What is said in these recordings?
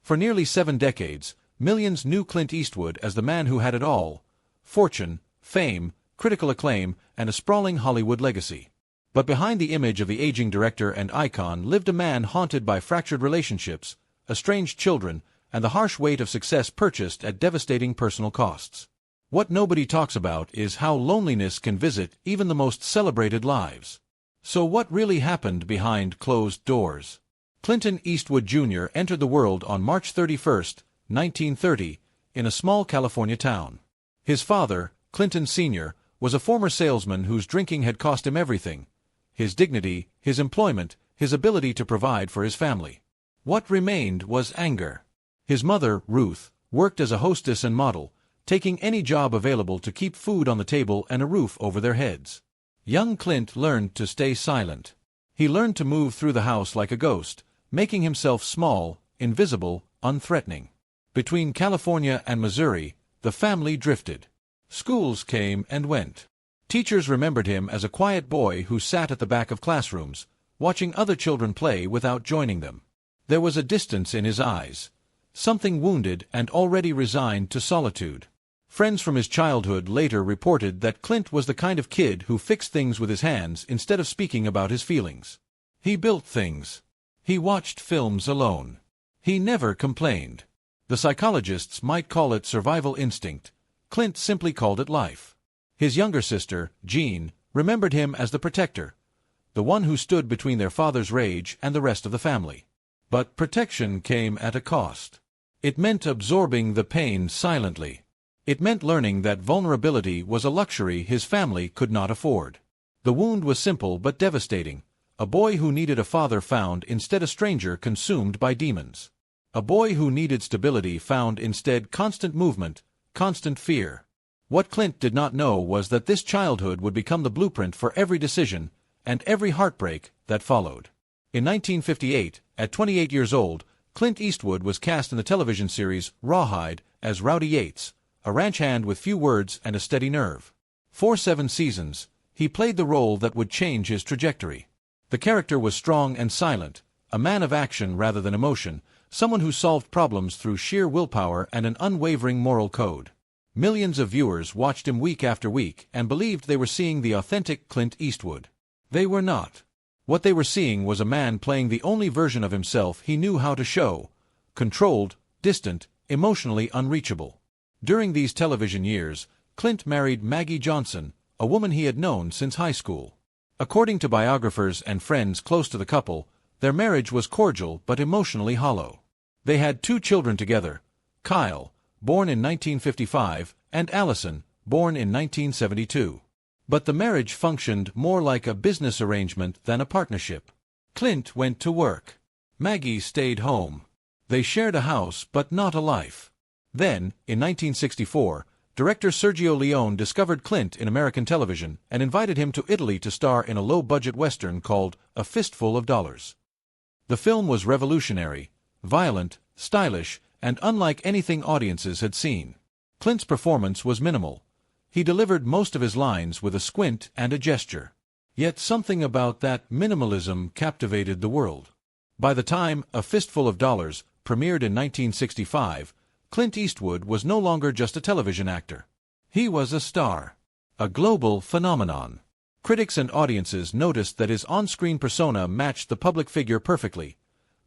For nearly 7 decades, millions knew Clint Eastwood as the man who had it all: fortune, fame, critical acclaim, and a sprawling Hollywood legacy. But behind the image of the aging director and icon lived a man haunted by fractured relationships, estranged children, and the harsh weight of success purchased at devastating personal costs. What nobody talks about is how loneliness can visit even the most celebrated lives. So what really happened behind closed doors? Clint Eastwood Jr. entered the world on March 31, 1930, in a small California town. His father, Clinton Sr., was a former salesman whose drinking had cost him everything: his dignity, his employment, his ability to provide for his family. What remained was anger. His mother, Ruth, worked as a hostess and model, taking any job available to keep food on the table and a roof over their heads. Young Clint learned to stay silent. He learned to move through the house like a ghost, making himself small, invisible, unthreatening. Between California and Missouri, the family drifted. Schools came and went. Teachers remembered him as a quiet boy who sat at the back of classrooms, watching other children play without joining them. There was a distance in his eyes, something wounded and already resigned to solitude. Friends from his childhood later reported that Clint was the kind of kid who fixed things with his hands instead of speaking about his feelings. He built things. He watched films alone. He never complained. The psychologists might call it survival instinct. Clint simply called it life. His younger sister, Jean, remembered him as the protector, the one who stood between their father's rage and the rest of the family. But protection came at a cost. It meant absorbing the pain silently. It meant learning that vulnerability was a luxury his family could not afford. The wound was simple but devastating. A boy who needed a father found instead a stranger consumed by demons. A boy who needed stability found instead constant movement, constant fear. What Clint did not know was that this childhood would become the blueprint for every decision and every heartbreak that followed. In 1958, at 28 years old, Clint Eastwood was cast in the television series Rawhide as Rowdy Yates, a ranch hand with few words and a steady nerve. For 7 seasons, he played the role that would change his trajectory. The character was strong and silent, a man of action rather than emotion, someone who solved problems through sheer willpower and an unwavering moral code. Millions of viewers watched him week after week and believed they were seeing the authentic Clint Eastwood. They were not. What they were seeing was a man playing the only version of himself he knew how to show: controlled, distant, emotionally unreachable. During these television years, Clint married Maggie Johnson, a woman he had known since high school. According to biographers and friends close to the couple, their marriage was cordial but emotionally hollow. They had 2 children together: Kyle, born in 1955, and Allison, born in 1972. But the marriage functioned more like a business arrangement than a partnership. Clint went to work. Maggie stayed home. They shared a house but not a life. Then, in 1964, director Sergio Leone discovered Clint in American television and invited him to Italy to star in a low-budget western called A Fistful of Dollars. The film was revolutionary, violent, stylish, and unlike anything audiences had seen. Clint's performance was minimal. He delivered most of his lines with a squint and a gesture. Yet something about that minimalism captivated the world. By the time A Fistful of Dollars premiered in 1965, Clint Eastwood was no longer just a television actor. He was a star, a global phenomenon. Critics and audiences noticed that his on-screen persona matched the public figure perfectly.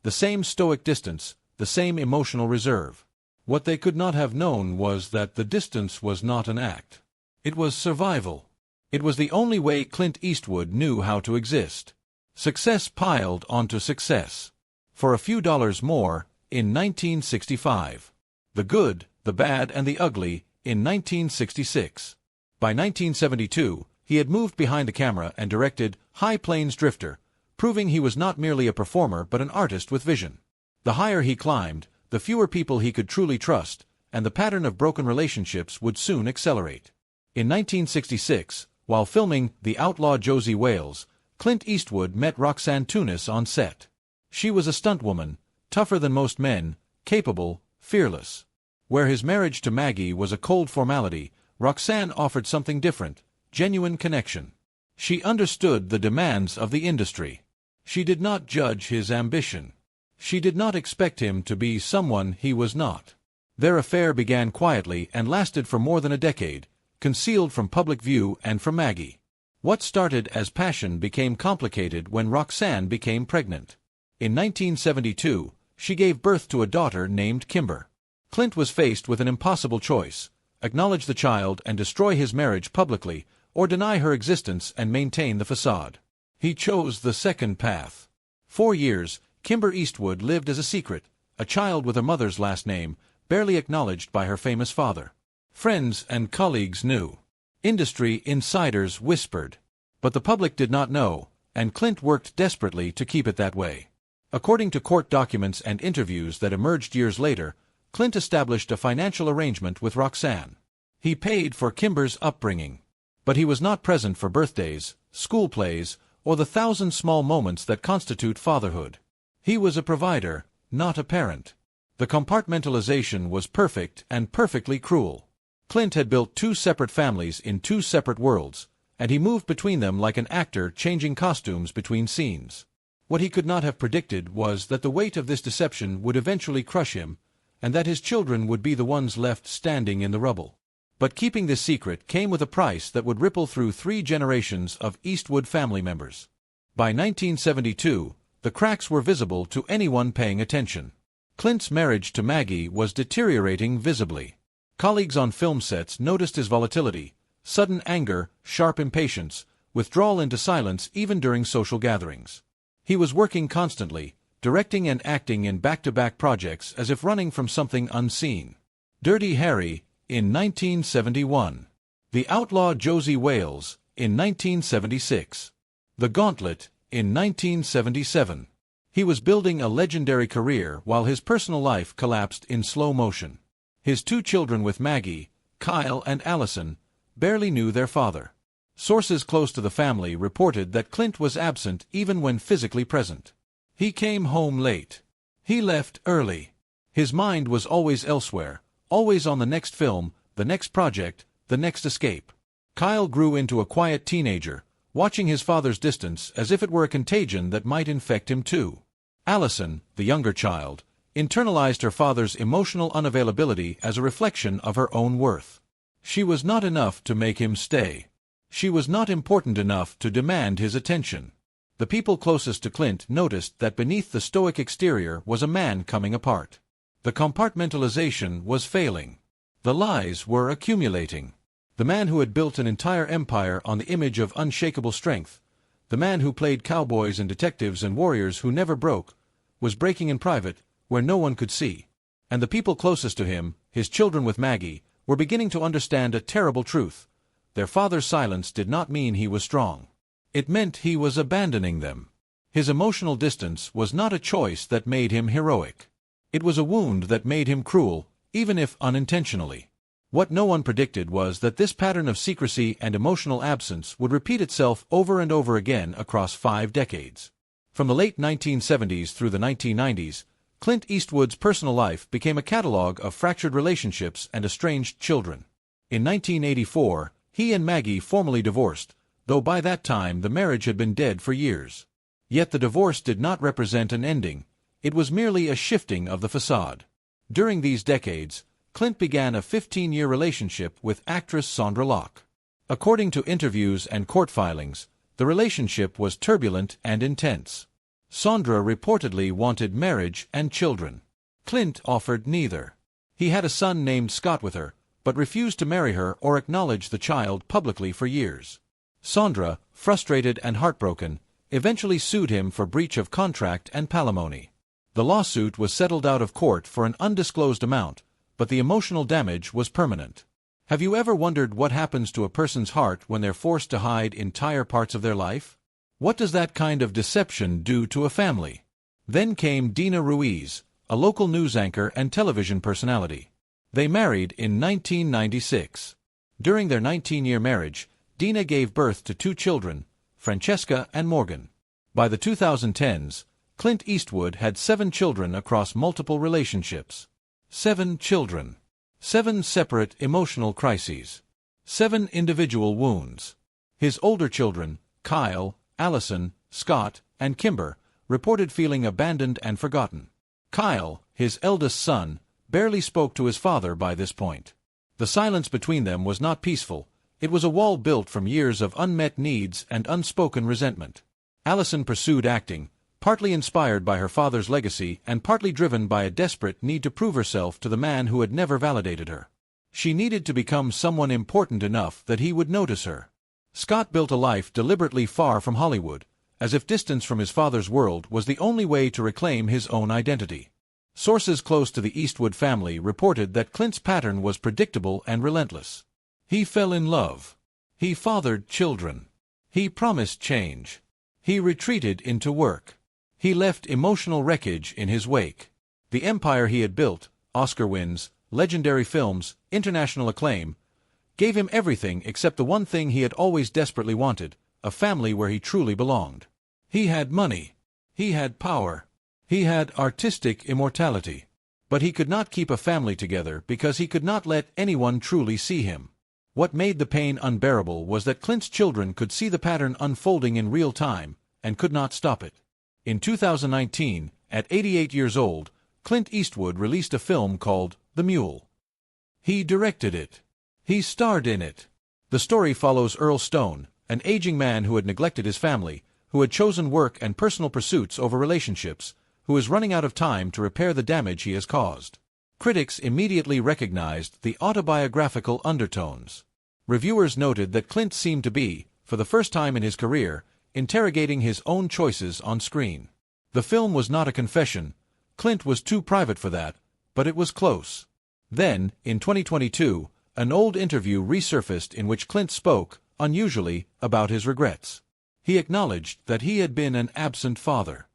The same stoic distance, the same emotional reserve. What they could not have known was that the distance was not an act. It was survival. It was the only way Clint Eastwood knew how to exist. Success piled onto success. For a few dollars more, in 1965. The good, the bad, and the ugly, in 1966. By 1972, he had moved behind the camera and directed High Plains Drifter, proving he was not merely a performer but an artist with vision. The higher he climbed, the fewer people he could truly trust, and the pattern of broken relationships would soon accelerate. In 1966, while filming The Outlaw Josie Wales, Clint Eastwood met Roxanne Tunis on set. She was a stuntwoman, tougher than most men, capable, fearless. Where his marriage to Maggie was a cold formality, Roxanne offered something different: genuine connection. She understood the demands of the industry. She did not judge his ambition. She did not expect him to be someone he was not. Their affair began quietly and lasted for more than a decade, concealed from public view and from Maggie. What started as passion became complicated when Roxanne became pregnant. In 1972, she gave birth to a daughter named Kimber. Clint was faced with an impossible choice: acknowledge the child and destroy his marriage publicly, or deny her existence and maintain the facade. He chose the second path. 4 years, Kimber Eastwood lived as a secret, a child with her mother's last name, barely acknowledged by her famous father. Friends and colleagues knew. Industry insiders whispered. But the public did not know, and Clint worked desperately to keep it that way. According to court documents and interviews that emerged years later, Clint established a financial arrangement with Roxanne. He paid for Kimber's upbringing. But he was not present for birthdays, school plays, or the thousand small moments that constitute fatherhood. He was a provider, not a parent. The compartmentalization was perfect and perfectly cruel. Clint had built 2 separate families in 2 separate worlds, and he moved between them like an actor changing costumes between scenes. What he could not have predicted was that the weight of this deception would eventually crush him, and that his children would be the ones left standing in the rubble. But keeping this secret came with a price that would ripple through 3 generations of Eastwood family members. By 1972, the cracks were visible to anyone paying attention. Clint's marriage to Maggie was deteriorating visibly. Colleagues on film sets noticed his volatility, sudden anger, sharp impatience, withdrawal into silence even during social gatherings. He was working constantly, directing and acting in back-to-back projects as if running from something unseen. Dirty Harry, in 1971. The Outlaw Josie Wales, in 1976. The Gauntlet, in 1977. He was building a legendary career while his personal life collapsed in slow motion. His 2 children with Maggie, Kyle and Allison, barely knew their father. Sources close to the family reported that Clint was absent even when physically present. He came home late. He left early. His mind was always elsewhere, always on the next film, the next project, the next escape. Kyle grew into a quiet teenager, watching his father's distance as if it were a contagion that might infect him too. Allison, the younger child, internalized her father's emotional unavailability as a reflection of her own worth. She was not enough to make him stay. She was not important enough to demand his attention. The people closest to Clint noticed that beneath the stoic exterior was a man coming apart. The compartmentalization was failing. The lies were accumulating. The man who had built an entire empire on the image of unshakable strength, the man who played cowboys and detectives and warriors who never broke, was breaking in private, where no one could see. And the people closest to him, his children with Maggie, were beginning to understand a terrible truth. Their father's silence did not mean he was strong. It meant he was abandoning them. His emotional distance was not a choice that made him heroic. It was a wound that made him cruel, even if unintentionally. What no one predicted was that this pattern of secrecy and emotional absence would repeat itself over and over again across 5 decades. From the late 1970s through the 1990s, Clint Eastwood's personal life became a catalog of fractured relationships and estranged children. In 1984, he and Maggie formally divorced, though by that time the marriage had been dead for years. Yet the divorce did not represent an ending. It was merely a shifting of the facade. During these decades, Clint began a 15-year relationship with actress Sondra Locke. According to interviews and court filings, the relationship was turbulent and intense. Sondra reportedly wanted marriage and children. Clint offered neither. He had a son named Scott with her, but refused to marry her or acknowledge the child publicly for years. Sondra, frustrated and heartbroken, eventually sued him for breach of contract and palimony. The lawsuit was settled out of court for an undisclosed amount, but the emotional damage was permanent. Have you ever wondered what happens to a person's heart when they're forced to hide entire parts of their life? What does that kind of deception do to a family? Then came Dina Ruiz, a local news anchor and television personality. They married in 1996. During their 19-year marriage, Dina gave birth to 2 children, Francesca and Morgan. By the 2010s, Clint Eastwood had 7 children across multiple relationships. 7 children. 7 separate emotional crises. 7 individual wounds. His older children, Kyle, Allison, Scott, and Kimber, reported feeling abandoned and forgotten. Kyle, his eldest son, barely spoke to his father by this point. The silence between them was not peaceful. It was a wall built from years of unmet needs and unspoken resentment. Allison pursued acting, partly inspired by her father's legacy and partly driven by a desperate need to prove herself to the man who had never validated her. She needed to become someone important enough that he would notice her. Scott built a life deliberately far from Hollywood, as if distance from his father's world was the only way to reclaim his own identity. Sources close to the Eastwood family reported that Clint's pattern was predictable and relentless. He fell in love. He fathered children. He promised change. He retreated into work. He left emotional wreckage in his wake. The empire he had built, Oscar wins, legendary films, international acclaim, gave him everything except the one thing he had always desperately wanted, a family where he truly belonged. He had money. He had power. He had artistic immortality. But he could not keep a family together because he could not let anyone truly see him. What made the pain unbearable was that Clint's children could see the pattern unfolding in real time, and could not stop it. In 2019, at 88 years old, Clint Eastwood released a film called The Mule. He directed it. He starred in it. The story follows Earl Stone, an aging man who had neglected his family, who had chosen work and personal pursuits over relationships, who is running out of time to repair the damage he has caused. Critics immediately recognized the autobiographical undertones. Reviewers noted that Clint seemed to be, for the first time in his career, interrogating his own choices on screen. The film was not a confession. Clint was too private for that, but it was close. Then, in 2022, an old interview resurfaced in which Clint spoke, unusually, about his regrets. He acknowledged that he had been an absent father.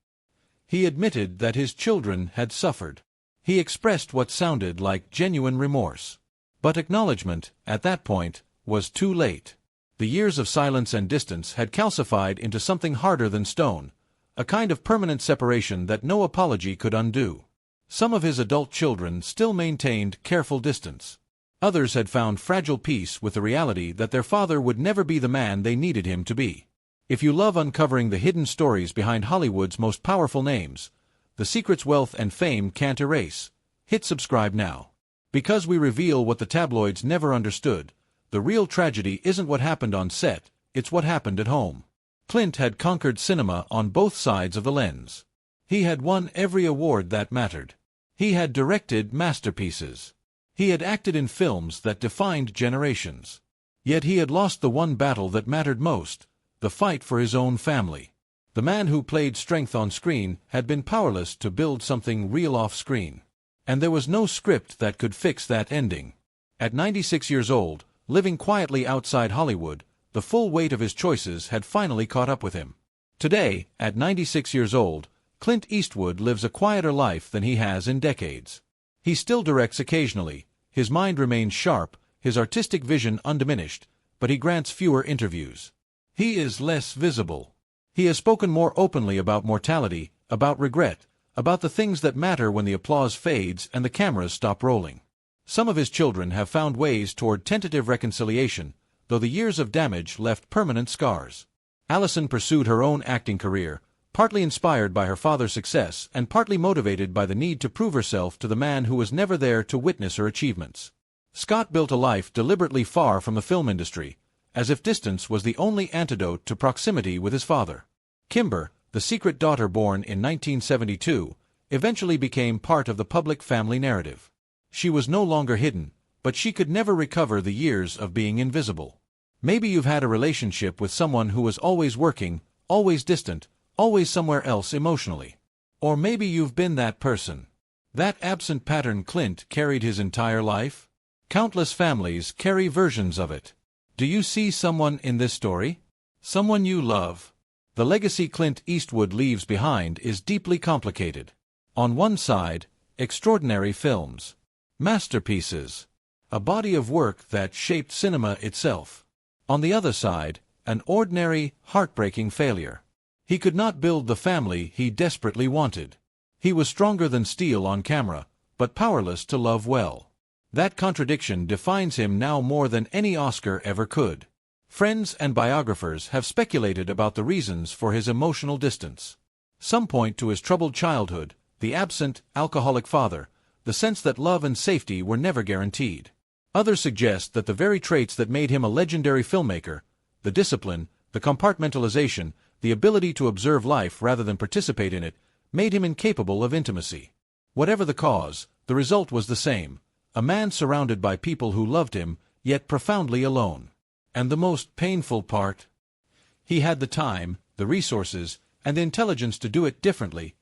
He admitted that his children had suffered. He expressed what sounded like genuine remorse. But acknowledgement, at that point, was too late. The years of silence and distance had calcified into something harder than stone, a kind of permanent separation that no apology could undo. Some of his adult children still maintained careful distance. Others had found fragile peace with the reality that their father would never be the man they needed him to be. If you love uncovering the hidden stories behind Hollywood's most powerful names, the secrets wealth and fame can't erase, hit subscribe now. Because we reveal what the tabloids never understood, the real tragedy isn't what happened on set, it's what happened at home. Clint had conquered cinema on both sides of the lens. He had won every award that mattered. He had directed masterpieces. He had acted in films that defined generations. Yet he had lost the one battle that mattered most, the fight for his own family. The man who played strength on screen had been powerless to build something real off-screen. And there was no script that could fix that ending. At 96 years old, living quietly outside Hollywood, the full weight of his choices had finally caught up with him. Today, at 96 years old, Clint Eastwood lives a quieter life than he has in decades. He still directs occasionally, his mind remains sharp, his artistic vision undiminished, but he grants fewer interviews. He is less visible. He has spoken more openly about mortality, about regret, about the things that matter when the applause fades and the cameras stop rolling. Some of his children have found ways toward tentative reconciliation, though the years of damage left permanent scars. Allison pursued her own acting career, partly inspired by her father's success and partly motivated by the need to prove herself to the man who was never there to witness her achievements. Scott built a life deliberately far from the film industry, as if distance was the only antidote to proximity with his father. Kimber, the secret daughter born in 1972, eventually became part of the public family narrative. She was no longer hidden, but she could never recover the years of being invisible. Maybe you've had a relationship with someone who was always working, always distant, always somewhere else emotionally. Or maybe you've been that person. That absent pattern Clint carried his entire life? Countless families carry versions of it. Do you see someone in this story? Someone you love? The legacy Clint Eastwood leaves behind is deeply complicated. On one side, extraordinary films. Masterpieces. A body of work that shaped cinema itself. On the other side, an ordinary, heartbreaking failure. He could not build the family he desperately wanted. He was stronger than steel on camera, but powerless to love well. That contradiction defines him now more than any Oscar ever could. Friends and biographers have speculated about the reasons for his emotional distance. Some point to his troubled childhood, the absent, alcoholic father, the sense that love and safety were never guaranteed. Others suggest that the very traits that made him a legendary filmmaker, the discipline, the compartmentalization, the ability to observe life rather than participate in it, made him incapable of intimacy. Whatever the cause, the result was the same: a man surrounded by people who loved him, yet profoundly alone. And the most painful part? He had the time, the resources, and the intelligence to do it differently,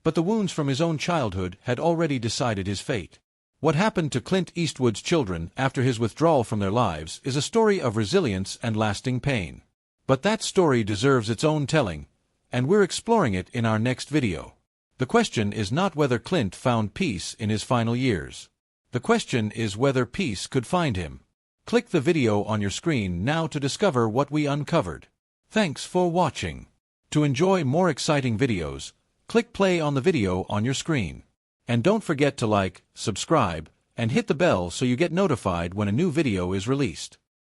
but the wounds from his own childhood had already decided his fate. What happened to Clint Eastwood's children after his withdrawal from their lives is a story of resilience and lasting pain. But that story deserves its own telling, and we're exploring it in our next video. The question is not whether Clint found peace in his final years. The question is whether peace could find him. Click the video on your screen now to discover what we uncovered. Thanks for watching. To enjoy more exciting videos, click play on the video on your screen. And don't forget to like, subscribe, and hit the bell so you get notified when a new video is released.